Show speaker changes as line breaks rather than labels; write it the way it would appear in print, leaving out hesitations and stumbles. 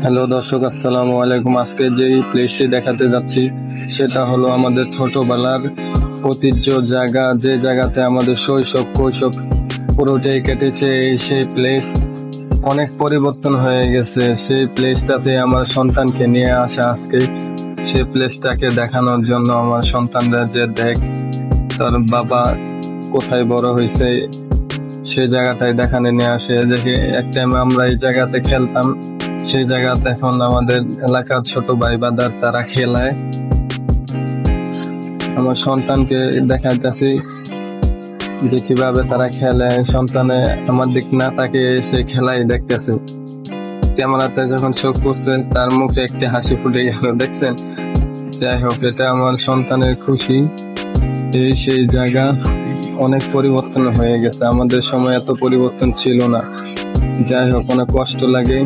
Hello দর্শক, আসসালামু আলাইকুম। আজকে যেই প্লেসটি দেখাতে যাচ্ছি সেটা হলো আমাদের ছোটবেলার ঐতিহ্য জায়গা, যে জায়গাতে আমাদের শৈশব কৈশোর পুরোটাই কেটেছে। সেই প্লেস অনেক পরিবর্তন হয়ে গেছে। সেই প্লেসটাতে আমার সন্তানকে নিয়ে আসা আজকে, সেই প্লেসটাকে দেখানোর জন্য আমার সন্তানরা যে দেখ তার বাবা কোথায় বড় হয়েছে সেই জায়গাটাই দেখানে নিয়ে আসে। দেখে এক টাইমে আমরা এই জায়গাতে খেলতাম, সেই জায়গাতে এখন আমাদের এলাকার ছোট ভাই বাদার তারা খেলায়। আমার সন্তানকে দেখাইতেছি যে কিভাবে তারা খেলে। সন্তানে আমার দিক না তাকে সে খেলাই দেখতেছে। ক্যামেরাতে যখন চোখ পড়ছে তার মুখে একটি হাসি ফুটে গেল, দেখছেন? যাই হোক, এটা আমার সন্তানের খুশি। সেই জায়গা অনেক পরিবর্তন হয়ে গেছে, আমাদের সময় এত পরিবর্তন ছিল না। যাই হোক, অনেক কষ্ট লাগে।